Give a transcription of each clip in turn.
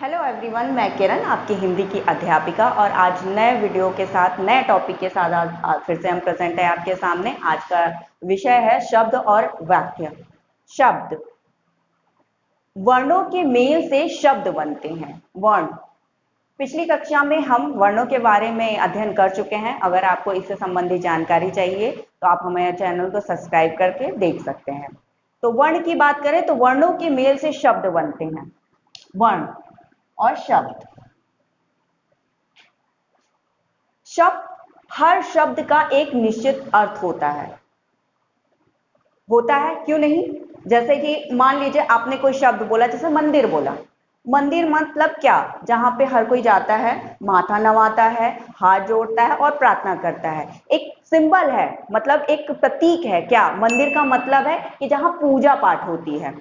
Hello everyone, मैं किरण आपकी हिंदी की अध्यापिका और आज नए वीडियो के साथ नए टॉपिक के साथ आज फिर से हम प्रेजेंट है आपके सामने। आज का विषय है शब्द और वाक्य। शब्द, वर्णों के मेल से शब्द बनते हैं। वर्ण, पिछली कक्षा में हम वर्णों के बारे में अध्ययन कर चुके हैं। अगर आपको इससे संबंधित जानकारी चाहिए तो आप हमारे चैनल को सब्सक्राइब करके देख सकते हैं। तो वर्ण की बात करें तो वर्णों के मेल से शब्द बनते हैं। वर्ण और शब्द, हर शब्द का एक निश्चित अर्थ होता है क्यों नहीं। जैसे कि मान लीजिए आपने कोई शब्द बोला, जैसे मंदिर बोला। मंदिर मतलब क्या? जहां पे हर कोई जाता है, माथा नवाता है, हाथ जोड़ता है और प्रार्थना करता है। एक सिंबल है, मतलब एक प्रतीक है। क्या मंदिर का मतलब है कि जहां पूजा पाठ होती है।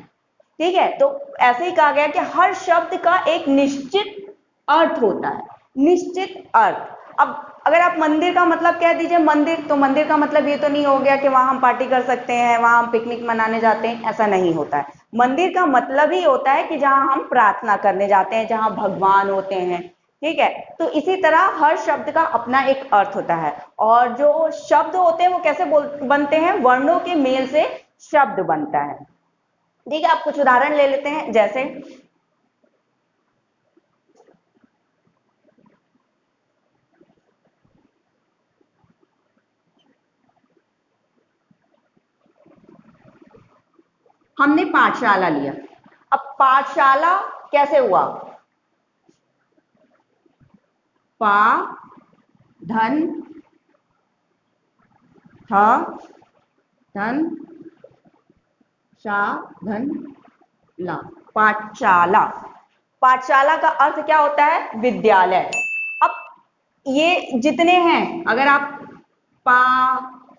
ठीक है, तो ऐसे ही कहा गया कि हर शब्द का एक निश्चित अर्थ होता है। निश्चित अर्थ। अब अगर आप मंदिर का मतलब कह दीजिए मंदिर, तो मंदिर का मतलब ये तो नहीं हो गया कि वहां हम पार्टी कर सकते हैं, वहां हम पिकनिक मनाने जाते हैं, ऐसा नहीं होता है। मंदिर का मतलब ही होता है कि जहां हम प्रार्थना करने जाते हैं, जहां भगवान होते हैं। ठीक है, तो इसी तरह हर शब्द का अपना एक अर्थ होता है। और जो शब्द होते हैं वो कैसे बनते हैं? वर्णों के मेल से शब्द बनता है। ठीक है, आप कुछ उदाहरण ले लेते हैं। जैसे हमने पाठशाला लिया। अब पाठशाला कैसे हुआ? पा धन थ धन शा धन ला, पाठशाला। पाठशाला का अर्थ क्या होता है? विद्यालय। अब ये जितने हैं, अगर आप पा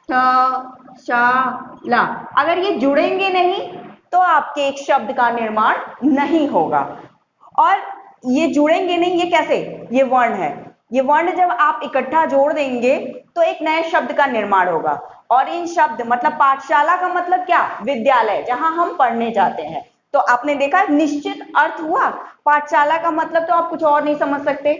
ठ शा ला, अगर ये जुड़ेंगे नहीं तो आपके एक शब्द का निर्माण नहीं होगा। और ये जुड़ेंगे नहीं, ये कैसे? ये वर्ण है। ये वर्ण जब आप इकट्ठा जोड़ देंगे तो एक नए शब्द का निर्माण होगा। और इन शब्द मतलब पाठशाला का मतलब क्या? विद्यालय, जहां हम पढ़ने जाते हैं। तो आपने देखा निश्चित अर्थ हुआ। पाठशाला का मतलब तो आप कुछ और नहीं समझ सकते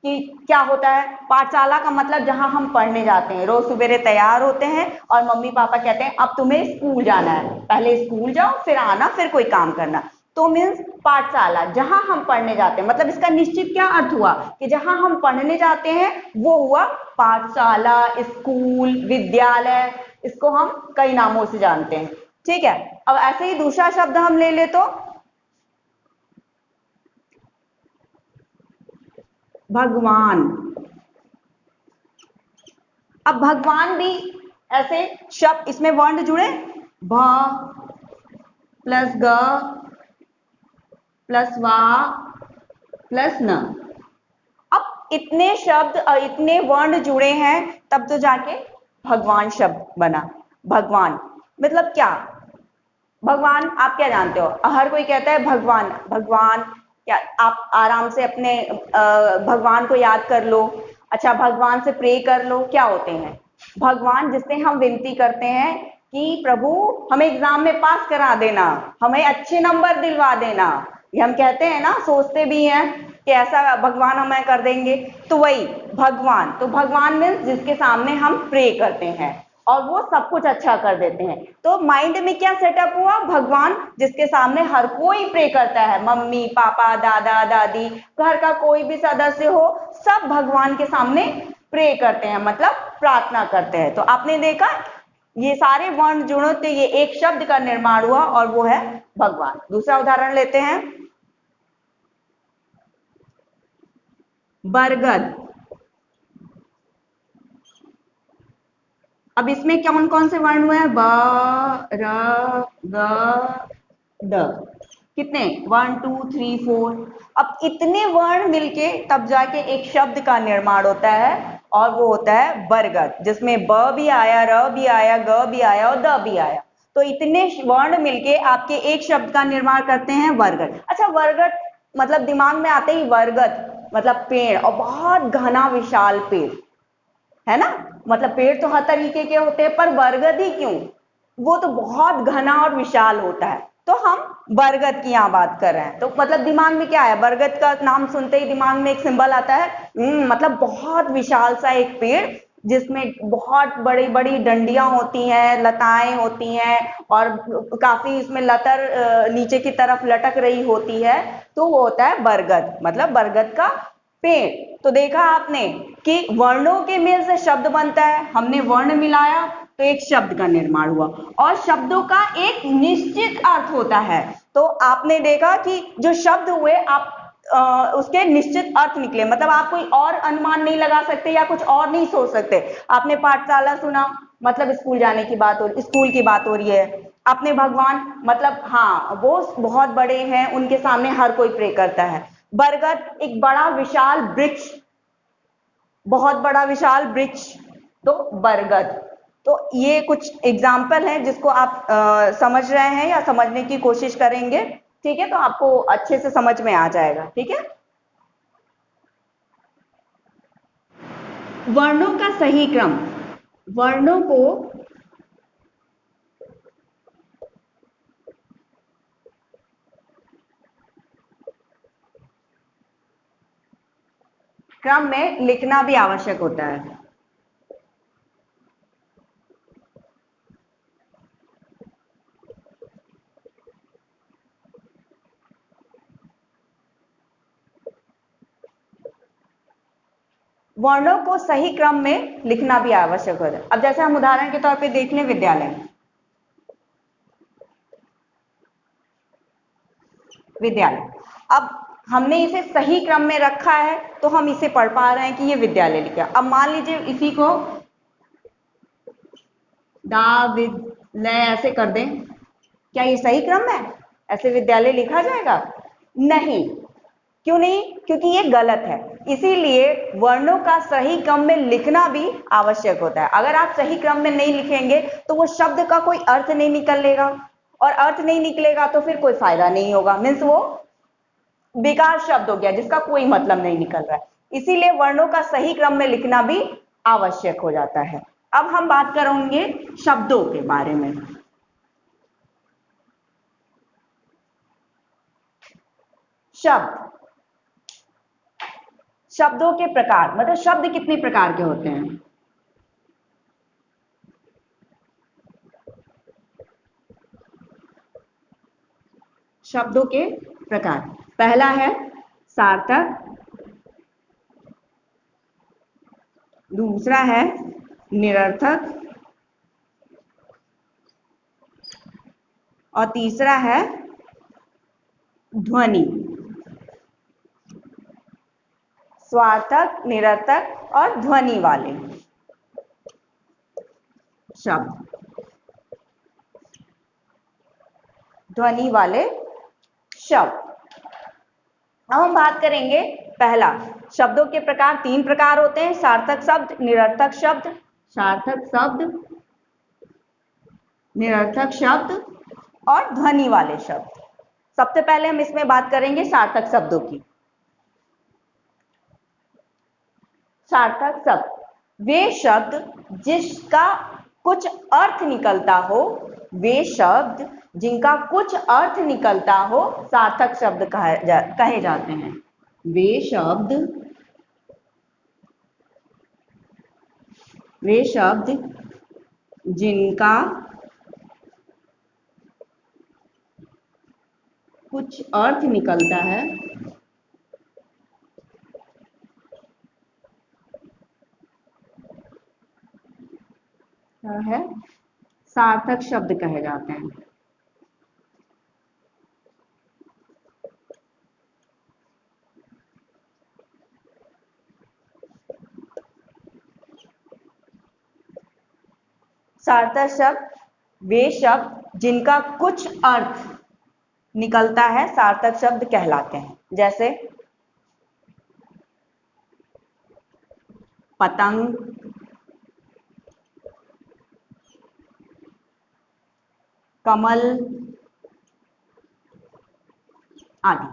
कि क्या होता है। पाठशाला का मतलब जहां हम पढ़ने जाते हैं, रोज सवेरे तैयार होते हैं और मम्मी पापा कहते हैं अब तुम्हें स्कूल जाना है, पहले स्कूल जाओ फिर आना फिर कोई काम करना। तो मीन्स पाठशाला, जहां हम पढ़ने जाते हैं। मतलब इसका निश्चित क्या अर्थ हुआ कि जहां हम पढ़ने जाते हैं वो हुआ पाठशाला, स्कूल, विद्यालय। इसको हम कई नामों से जानते हैं। ठीक है, अब ऐसे ही दूसरा शब्द हम ले ले तो भगवान। अब भगवान भी ऐसे शब्द, इसमें वर्ण जुड़े, भ प्लस ग प्लस वा प्लस न। अब इतने शब्द और इतने वर्ण जुड़े हैं तब तो जाके भगवान शब्द बना। भगवान मतलब क्या? भगवान आप क्या जानते हो? हर कोई कहता है भगवान भगवान। क्या आप आराम से अपने भगवान को याद कर लो। अच्छा, भगवान से प्रे कर लो। क्या होते हैं भगवान? जिससे हम विनती करते हैं कि प्रभु हमें एग्जाम में पास करा देना, हमें अच्छे नंबर दिलवा देना। ये हम कहते हैं ना, सोचते भी हैं कि ऐसा भगवान हमें कर देंगे। तो वही भगवान। तो भगवान मीन्स जिसके सामने हम प्रे करते हैं और वो सब कुछ अच्छा कर देते हैं। तो माइंड में क्या सेटअप हुआ? भगवान, जिसके सामने हर कोई प्रे करता है। मम्मी पापा, दादा दादी, घर का कोई भी सदस्य हो, सब भगवान के सामने प्रे करते हैं, मतलब प्रार्थना करते हैं। तो आपने देखा ये सारे वर्ण जुड़े तो ये एक शब्द का निर्माण हुआ और वो है भगवान। दूसरा उदाहरण लेते हैं, बरगद। अब इसमें कौन कौन से वर्ण हुए हैं? ब र ग द। कितने? 1 2 3 4। अब इतने वर्ण मिलके तब जाके एक शब्द का निर्माण होता है और वो होता है बरगद, जिसमें ब भी आया, र भी आया, ग भी आया और द भी आया। तो इतने वर्ण मिलके आपके एक शब्द का निर्माण करते हैं बरगद। अच्छा, बरगद मतलब दिमाग में आते ही बरगद मतलब पेड़, और बहुत घना विशाल पेड़ है ना। मतलब पेड़ तो हर तरीके के होते हैं पर बरगद ही क्यों? वो तो बहुत घना और विशाल होता है। तो हम बरगद की यहाँ बात कर रहे हैं। तो मतलब दिमाग में क्या है, बरगद का नाम सुनते ही दिमाग में एक सिंबल आता है, मतलब बहुत विशाल सा एक पेड़ जिसमें बहुत बड़ी बड़ी डंडियां होती हैं, लताएं होती हैं और काफी इसमें लतर नीचे की तरफ लटक रही होती है, तो वो होता है बरगद, मतलब बरगद का पेड़। तो देखा आपने कि वर्णों के मेल से शब्द बनता है, हमने वर्ण मिलाया तो एक शब्द का निर्माण हुआ और शब्दों का एक निश्चित अर्थ होता है। तो आपने देखा कि जो शब्द हुए आप उसके निश्चित अर्थ निकले, मतलब आप कोई और अनुमान नहीं लगा सकते या कुछ और नहीं सोच सकते। आपने पाठशाला सुना, मतलब स्कूल जाने की बात हो, स्कूल की बात हो रही है। आपने भगवान, मतलब हाँ वो बहुत बड़े हैं, उनके सामने हर कोई प्रे करता है। बरगद एक बड़ा विशाल वृक्ष, बहुत बड़ा विशाल वृक्ष, तो बरगद। तो ये कुछ एग्जाम्पल हैं जिसको आप समझ रहे हैं या समझने की कोशिश करेंगे, ठीक है, तो आपको अच्छे से समझ में आ जाएगा, ठीक है। वर्णों का सही क्रम, वर्णों को क्रम में लिखना भी आवश्यक होता है। वर्णों को सही क्रम में लिखना भी आवश्यक होता है। अब जैसे हम उदाहरण के तौर पे देख लें विद्यालय, विद्यालय, अब हमने इसे सही क्रम में रखा है तो हम इसे पढ़ पा रहे हैं कि ये विद्यालय लिखा। अब मान लीजिए इसी को दा विद्यालय ऐसे कर दें, क्या ये सही क्रम है, ऐसे विद्यालय लिखा जाएगा? नहीं। क्यों नहीं? क्योंकि ये गलत है। इसीलिए वर्णों का सही क्रम में लिखना भी आवश्यक होता है। अगर आप सही क्रम में नहीं लिखेंगे तो वो शब्द का कोई अर्थ नहीं निकलेगा, और अर्थ नहीं निकलेगा तो फिर कोई फायदा नहीं होगा, मीन्स वो बेकार शब्द हो गया जिसका कोई मतलब नहीं निकल रहा है। इसीलिए वर्णों का सही क्रम में लिखना भी आवश्यक हो जाता है। अब हम बात करेंगे शब्दों के बारे में। शब्द, शब्दों के प्रकार, मतलब शब्द कितने प्रकार के होते हैं? शब्दों के प्रकार, पहला है सार्थक, दूसरा है निरर्थक और तीसरा है ध्वनि। स्वार्थक, निरर्थक और ध्वनि वाले शब्द, ध्वनि वाले शब्द। अब हम बात करेंगे पहला, शब्दों के प्रकार तीन प्रकार होते हैं, सार्थक शब्द, निरर्थक शब्द, सार्थक शब्द, निरर्थक शब्द और ध्वनि वाले शब्द। सबसे पहले हम इसमें बात करेंगे सार्थक शब्दों की। सार्थक शब्द वे शब्द जिसका कुछ अर्थ निकलता हो, वे शब्द जिनका कुछ अर्थ निकलता हो सार्थक शब्द कहे जाते हैं। वे शब्द, वे शब्द जिनका कुछ अर्थ निकलता है सार्थक शब्द कहे जाते हैं। सार्थक शब्द वे शब्द जिनका कुछ अर्थ निकलता है सार्थक शब्द कहलाते हैं। जैसे पतंग, कमल आदि,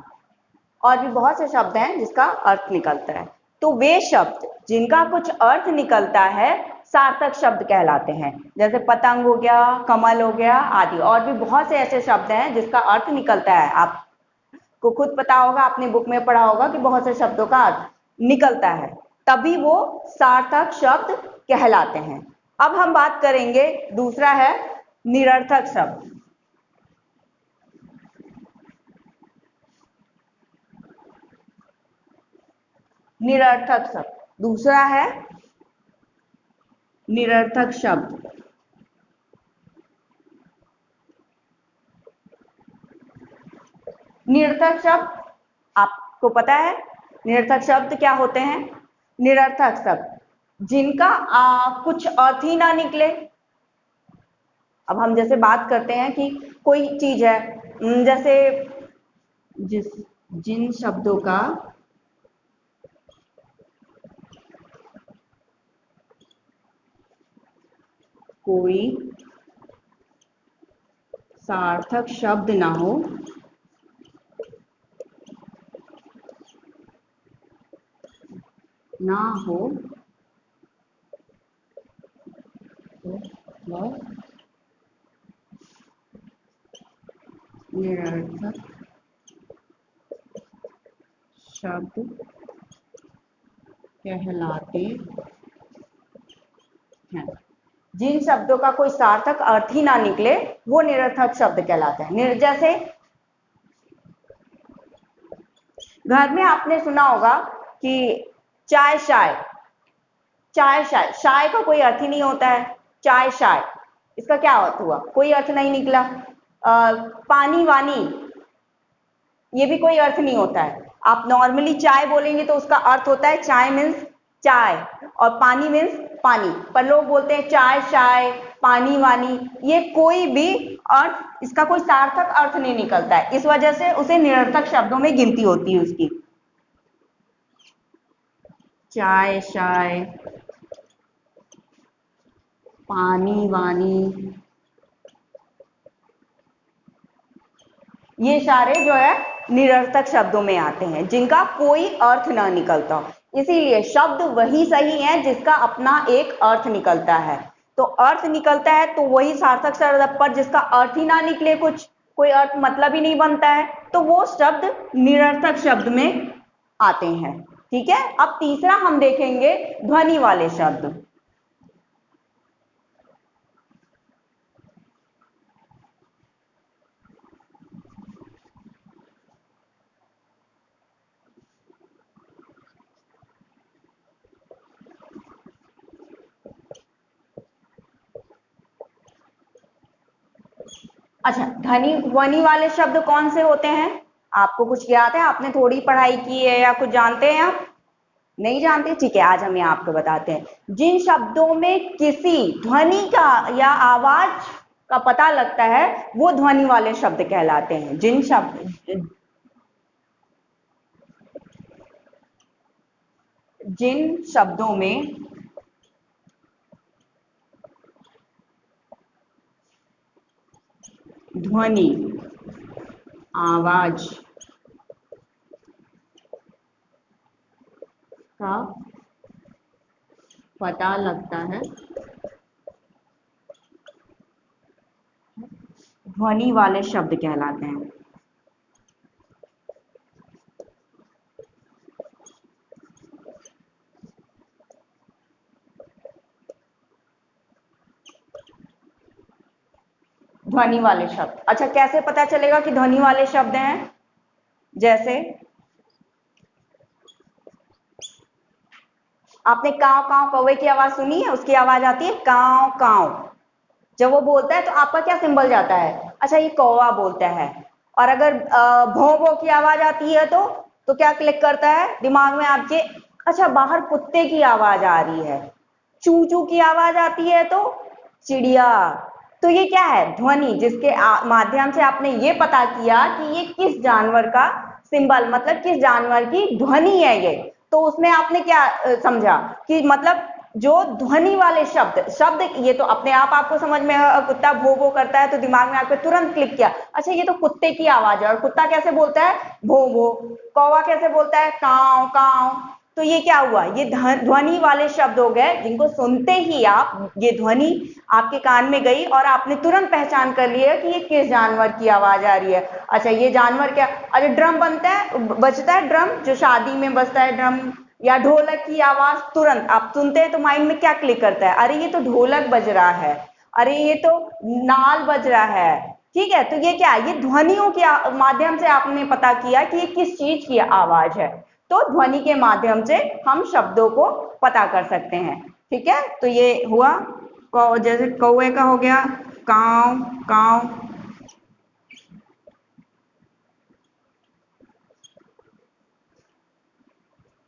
और भी बहुत से शब्द हैं जिसका अर्थ निकलता है। तो वे शब्द जिनका कुछ अर्थ निकलता है सार्थक शब्द कहलाते हैं। जैसे पतंग हो गया, कमल हो गया आदि, और भी बहुत से ऐसे शब्द हैं जिसका अर्थ निकलता है। आपको खुद पता होगा, आपने बुक में पढ़ा होगा कि बहुत से शब्दों का अर्थ निकलता है, तभी वो सार्थक शब्द कहलाते हैं। अब हम बात करेंगे, दूसरा है निरर्थक शब्द। निरर्थक शब्द दूसरा है निरर्थक शब्द। निरर्थक शब्द आपको पता है, निरर्थक शब्द क्या होते हैं? निरर्थक शब्द जिनका कुछ अर्थ ही ना निकले। अब हम जैसे बात करते हैं कि कोई चीज है, जैसे जिन शब्दों का कोई सार्थक शब्द ना हो, तो वह निरर्थक शब्द कहलाते हैं। जिन शब्दों का कोई सार्थक अर्थ ही ना निकले वो निरर्थक शब्द कहलाते हैं। जैसे घर में आपने सुना होगा कि चाय शाय, चाय शाय, शाय का कोई अर्थ ही नहीं होता है। चाय शाय, इसका क्या अर्थ हुआ? कोई अर्थ नहीं निकला। पानी वानी, ये भी कोई अर्थ नहीं होता है। आप नॉर्मली चाय बोलेंगे तो उसका अर्थ होता है चाय मीन्स चाय, और पानी मीन्स पानी, पर लोग बोलते हैं चाय शाय, पानी वानी, ये कोई भी अर्थ, इसका कोई सार्थक अर्थ नहीं निकलता है। इस वजह से उसे निरर्थक शब्दों में गिनती होती है उसकी। चाय शाय, पानी वानी, ये सारे जो है निरर्थक शब्दों में आते हैं जिनका कोई अर्थ ना निकलता। इसीलिए शब्द वही सही है जिसका अपना एक अर्थ निकलता है। तो अर्थ निकलता है तो वही सार्थक शब्द, पर जिसका अर्थ ही ना निकले, कुछ कोई अर्थ मतलब ही नहीं बनता है, तो वो शब्द निरर्थक शब्द में आते हैं। ठीक है, अब तीसरा हम देखेंगे ध्वनि वाले शब्द। अच्छा, ध्वनि वाले शब्द कौन से होते हैं? आपको कुछ याद है? आपने थोड़ी पढ़ाई की है या कुछ जानते हैं? आप नहीं जानते? ठीक है, आज हम यहाँ आपको बताते हैं। जिन शब्दों में किसी ध्वनि का या आवाज का पता लगता है वो ध्वनि वाले शब्द कहलाते हैं। जिन शब्दों में ध्वनि, आवाज का पता लगता है ध्वनि वाले शब्द कहलाते हैं। ध्वनि वाले शब्द, अच्छा कैसे पता चलेगा कि ध्वनि वाले शब्द हैं? जैसे आपने काव काव कौवे की आवाज सुनी है? उसकी आवाज आती है काव काव। जब वो बोलता है तो आपका क्या सिंबल जाता है? अच्छा, ये कौवा बोलता है। और अगर भों भों की आवाज आती है तो क्या क्लिक करता है दिमाग में आपके? अच्छा, बाहर कुत्ते की आवाज आ रही है। चू चू की आवाज आती है तो चिड़िया। तो ये क्या है? ध्वनि, जिसके माध्यम से आपने ये पता किया कि ये किस जानवर का सिंबल, मतलब किस जानवर की ध्वनि है ये। तो उसमें आपने क्या समझा कि मतलब जो ध्वनि वाले शब्द ये तो अपने आप आपको समझ में, कुत्ता भो भो करता है तो दिमाग में आपको तुरंत क्लिक किया, अच्छा ये तो कुत्ते की आवाज है। और कुत्ता कैसे बोलता है? भो भो। कौवा कैसे बोलता है? काव काव। तो ये क्या हुआ, ये ध्वनि वाले शब्द हो गए जिनको सुनते ही आप, ये ध्वनि आपके कान में गई और आपने तुरंत पहचान कर लिया कि ये किस जानवर की आवाज आ रही है। अच्छा ये जानवर क्या, अरे ड्रम बजता है ड्रम, जो शादी में बजता है ड्रम, या ढोलक की आवाज, तुरंत आप सुनते हैं तो माइंड में क्या क्लिक करता है, अरे ये तो ढोलक बज रहा है, अरे ये तो नाल बज रहा है। ठीक है, तो ये क्या है, ये ध्वनियों के माध्यम से आपने पता किया कि ये किस चीज की आवाज है। तो ध्वनि के माध्यम से हम शब्दों को पता कर सकते हैं। ठीक है, तो ये हुआ जैसे कौवे का हो गया काव काव,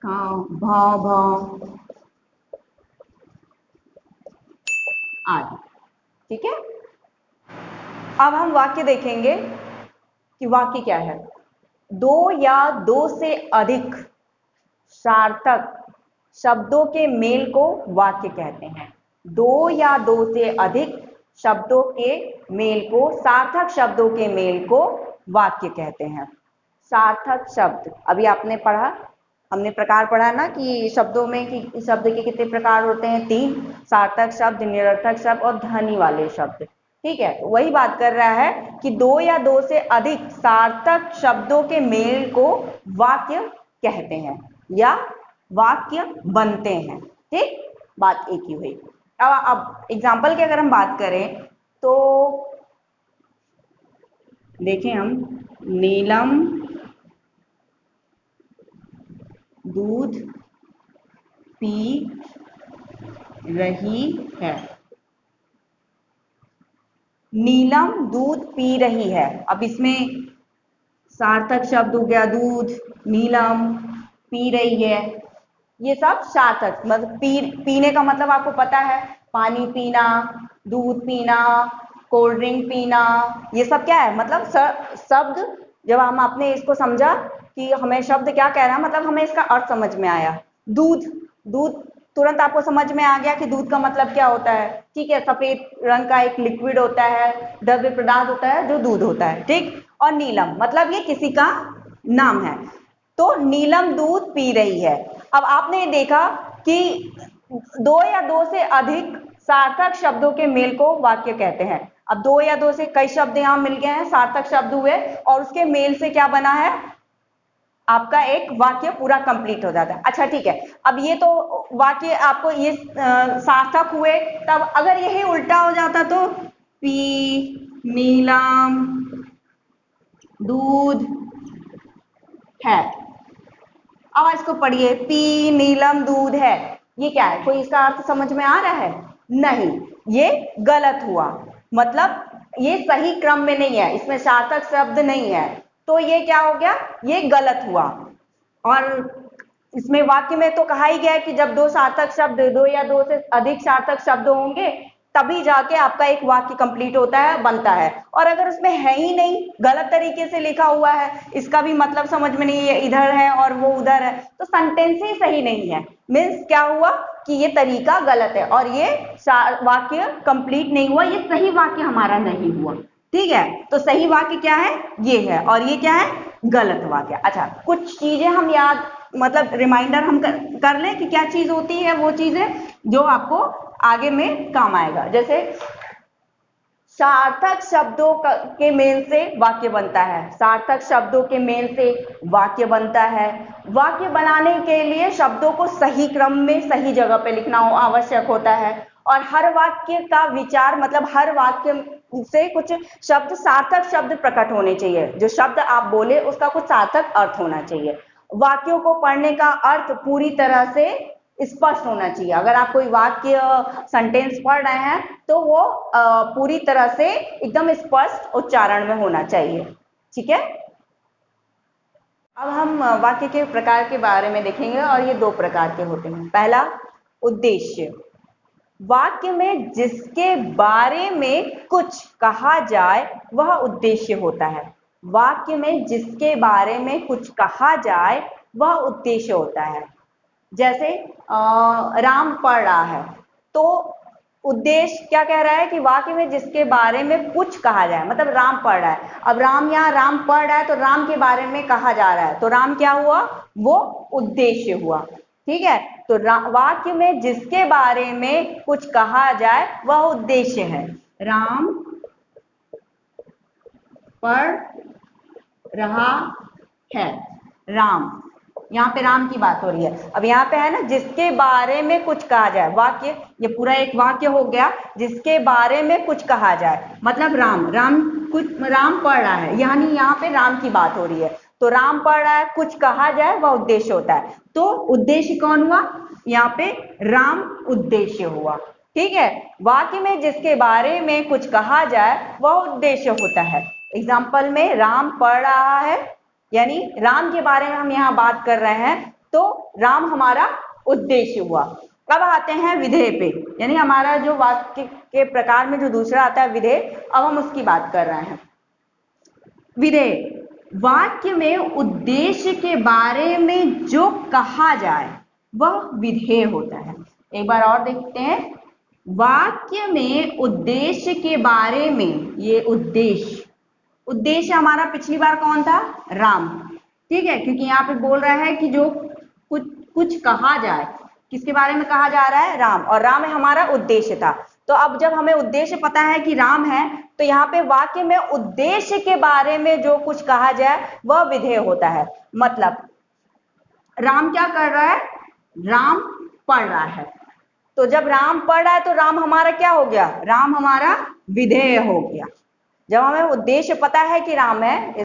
काव, भाव भाव आदि। ठीक है, अब हम वाक्य देखेंगे कि वाक्य क्या है। दो या दो से अधिक सार्थक शब्दों के मेल को वाक्य कहते हैं। दो या दो से अधिक शब्दों के मेल को, सार्थक शब्दों के मेल को वाक्य कहते हैं। सार्थक शब्द, अभी आपने पढ़ा, हमने प्रकार पढ़ा ना कि शब्दों में कि शब्द के कितने प्रकार होते हैं, 3, सार्थक शब्द, निरर्थक शब्द और ध्वनि वाले शब्द। ठीक है, तो वही बात कर रहा है कि दो या दो से अधिक सार्थक शब्दों के मेल को वाक्य कहते हैं या वाक्य बनते हैं। ठीक, बात एक ही हुई। अब एग्जाम्पल की अगर हम बात करें तो देखें हम, नीलम दूध पी रही है। नीलम दूध पी रही है, अब इसमें सार्थक शब्द हो गया दूध, नीलम, पी रही है, ये सब सार्थक, मतलब पीने का मतलब आपको पता है, पानी पीना, दूध पीना, कोल्ड ड्रिंक पीना, ये सब क्या है, मतलब शब्द। जब हम आपने इसको समझा कि हमें शब्द क्या कह रहा है, मतलब हमें इसका अर्थ समझ में आया। दूध, दूध तुरंत आपको समझ में आ गया कि दूध का मतलब क्या होता है। ठीक है, सफेद रंग का एक लिक्विड होता है, द्रव्य पदार्थ होता है जो दूध होता है। ठीक, और नीलम मतलब ये किसी का नाम है, तो नीलम दूध पी रही है। अब आपने देखा कि दो या दो से अधिक सार्थक शब्दों के मेल को वाक्य कहते हैं। अब दो या दो से कई शब्द यहां मिल गए हैं, सार्थक शब्द हुए और उसके मेल से क्या बना है, आपका एक वाक्य पूरा कंप्लीट हो जाता है। अच्छा ठीक है, अब ये तो वाक्य आपको ये सार्थक हुए, तब अगर यही उल्टा हो जाता तो पी नीलम दूध है। अब इसको पढ़िए, पी नीलम दूध है, ये क्या है, कोई इसका अर्थ समझ में आ रहा है? नहीं, ये गलत हुआ, मतलब ये सही क्रम में नहीं है, इसमें सार्थक शब्द नहीं है, तो ये क्या हो गया, ये गलत हुआ। और इसमें वाक्य में तो कहा ही गया है कि जब दो सार्थक शब्द, दो या दो से अधिक सार्थक शब्द होंगे तभी जाके आपका एक वाक्य कंप्लीट होता है, बनता है। और अगर उसमें है ही नहीं, गलत तरीके से लिखा हुआ है, इसका भी मतलब समझ में नहीं है, इधर है और वो उधर है, तो सेंटेंस ही सही नहीं है। मीन्स क्या हुआ कि ये तरीका गलत है और ये वाक्य कंप्लीट नहीं हुआ, ये सही वाक्य हमारा नहीं हुआ। ठीक है, तो सही वाक्य क्या है, ये है, और ये क्या है, गलत वाक्य। अच्छा, कुछ चीजें हम याद, मतलब रिमाइंडर हम कर लें कि क्या चीज होती है वो चीजें जो आपको आगे में काम आएगा। जैसे सार्थक शब्दों के मेल से वाक्य बनता है, सार्थक शब्दों के मेल से वाक्य बनता है। वाक्य बनाने के लिए शब्दों को सही क्रम में सही जगह पे लिखना आवश्यक होता है, और हर वाक्य का विचार, मतलब हर वाक्य से कुछ शब्द, सार्थक शब्द प्रकट होने चाहिए, जो शब्द आप बोले उसका कुछ सार्थक अर्थ होना चाहिए। वाक्यों को पढ़ने का अर्थ पूरी तरह से स्पष्ट होना चाहिए। अगर आप कोई वाक्य सेंटेंस पढ़ रहे हैं तो वो पूरी तरह से एकदम स्पष्ट उच्चारण में होना चाहिए। ठीक है, अब हम वाक्य के प्रकार के बारे में देखेंगे, और ये दो प्रकार के होते हैं। पहला, उद्देश्य। वाक्य में जिसके बारे में कुछ कहा जाए वह उद्देश्य होता है। वाक्य में जिसके बारे में कुछ कहा जाए वह उद्देश्य होता है। जैसे राम पढ़ रहा है, तो उद्देश्य क्या कह रहा है कि वाक्य में जिसके बारे में कुछ कहा जाए, मतलब राम पढ़ रहा है। अब राम, यहाँ राम पढ़ रहा है तो राम के बारे में कहा जा रहा है, तो राम क्या हुआ, वो उद्देश्य हुआ। ठीक है, तो वाक्य में जिसके बारे में कुछ कहा जाए वह उद्देश्य है। राम पढ़ रहा है। राम, यहाँ पे राम की बात हो रही है। अब यहाँ पे है ना, जिसके बारे में कुछ कहा जाए, वाक्य, ये पूरा एक वाक्य हो गया, जिसके बारे में कुछ कहा जाए, मतलब राम पढ़ रहा है, यानी यहाँ पे राम की बात हो रही है। तो राम पढ़ रहा है, कुछ कहा जाए, वह उद्देश्य होता है। तो उद्देश्य कौन हुआ? यहाँ पे राम उद्देश्य हुआ। ठीक है, वाक्य में जिसके बारे में कुछ कहा जाए वह उद्देश्य होता है। एग्जाम्पल में राम पढ़ रहा है, यानी राम के बारे में हम यहाँ बात कर रहे हैं, तो राम हमारा उद्देश्य हुआ। अब आते हैं विधेय पे, यानी हमारा जो वाक्य के प्रकार में जो दूसरा आता है विधेय, अब हम उसकी बात कर रहे हैं। विधेय, वाक्य में उद्देश्य के बारे में जो कहा जाए वह विधेय होता है। एक बार और देखते हैं, वाक्य में उद्देश्य के बारे में, ये उद्देश्य हमारा पिछली बार कौन था? राम। ठीक है, क्योंकि यहाँ पे बोल रहा है कि जो कुछ कहा जाए, किसके बारे में कहा जा रहा है? राम, और राम हमारा उद्देश्य था। तो अब जब हमें उद्देश्य पता है कि राम है, तो यहाँ पे वाक्य में उद्देश्य के बारे में जो कुछ कहा जाए वह विधेय होता है। मतलब राम क्या कर रहा है? राम पढ़ रहा है। तो जब राम पढ़ रहा है तो राम हमारा क्या हो गया? राम हमारा विधेय हो गया। जब हमें उद्देश्य पता है कि राम है।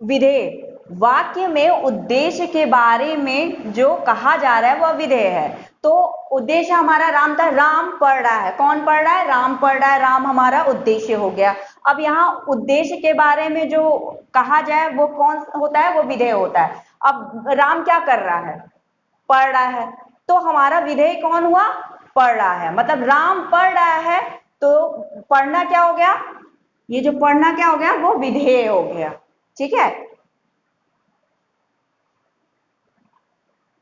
विधेय, वाक्य में उद्देश्य के बारे में जो कहा जा रहा है वह विधेय है। तो उद्देश्य हमारा राम था, राम पढ़ रहा है। कौन पढ़ रहा है? राम पढ़ रहा है, राम हमारा उद्देश्य हो गया। अब यहाँ उद्देश्य के बारे में जो कहा जाए वो कौन होता है? वो विधेय होता है। अब राम क्या कर रहा है? पढ़ रहा है, तो हमारा विधेय कौन हुआ? पढ़ रहा है। मतलब राम पढ़ रहा है, तो पढ़ना क्या हो गया? ये जो पढ़ना क्या हो गया? वो विधेय हो गया। ठीक है,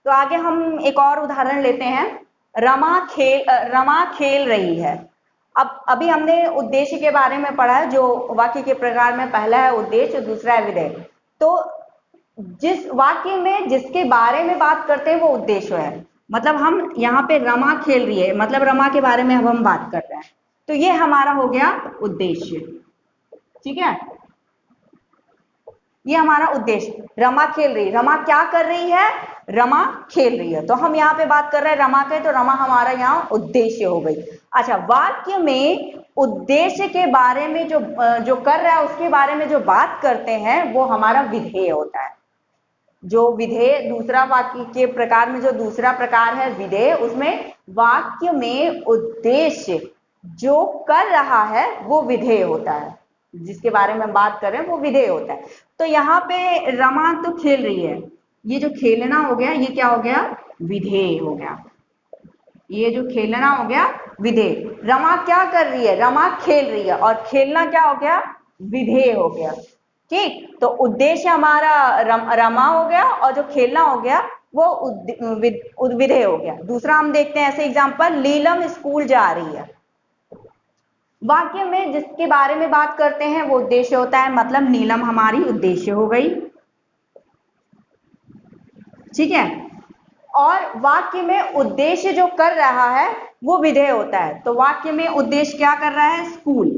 तो आगे हम एक और उदाहरण लेते हैं। रमा खेल रही है। अब अभी हमने उद्देश्य के बारे में पढ़ा है, जो वाक्य के प्रकार में पहला है उद्देश्य, दूसरा है विधेय। तो जिस वाक्य में जिसके बारे में बात करते हैं वो उद्देश्य है। मतलब हम यहाँ पे रमा खेल रही है, मतलब रमा के बारे में अब हम बात कर रहे हैं, तो ये हमारा हो गया उद्देश्य। ठीक है, ये हमारा उद्देश्य। रमा खेल रही, रमा क्या कर रही है? रमा खेल रही है। तो हम यहाँ पे बात कर रहे हैं रमा के, तो रमा हमारा यहाँ उद्देश्य हो गई। अच्छा, वाक्य में उद्देश्य के बारे में जो कर रहा है उसके बारे में जो बात करते हैं वो हमारा विधेय होता है। जो विधेय, दूसरा वाक्य के प्रकार में जो दूसरा प्रकार है विधेय, उसमें वाक्य में उद्देश्य जो कर रहा है वो विधेय होता है। जिसके बारे में बात कर रहे हैं वो विधेय होता है। तो यहाँ पे रमा तो खेल रही है, ये जो खेलना हो गया ये क्या हो गया? विधेय हो गया। ये जो खेलना हो गया विधेय। रमा क्या कर रही है? रमा खेल रही है, और खेलना क्या हो गया? विधेय हो गया। ठीक, तो उद्देश्य हमारा रमा हो गया, और जो खेलना हो गया वो विधेय हो गया। दूसरा हम देखते हैं ऐसे एग्जांपल, नीलम स्कूल जा रही है। वाक्य में जिसके बारे में बात करते हैं वो उद्देश्य होता है, मतलब नीलम हमारी उद्देश्य हो गई। ठीक है, और वाक्य में उद्देश्य जो कर रहा है वो विधेय होता है। तो वाक्य में उद्देश्य क्या कर रहा है? स्कूल,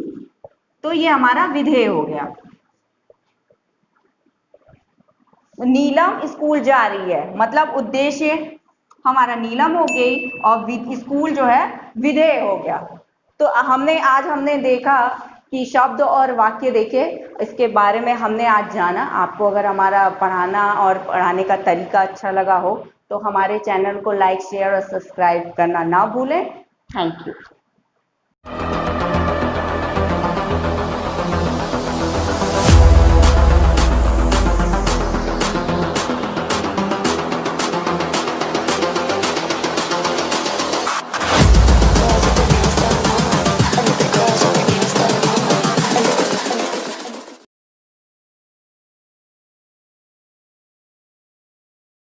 तो ये हमारा विधेय हो गया। नीलम स्कूल जा रही है, मतलब उद्देश्य हमारा नीलम हो गई, और स्कूल जो है विधेय हो गया। तो आज हमने देखा कि शब्द और वाक्य देखे, इसके बारे में हमने आज जाना। आपको अगर हमारा पढ़ाना और पढ़ाने का तरीका अच्छा लगा हो तो हमारे चैनल को लाइक, शेयर और सब्सक्राइब करना ना भूलें। Thank you.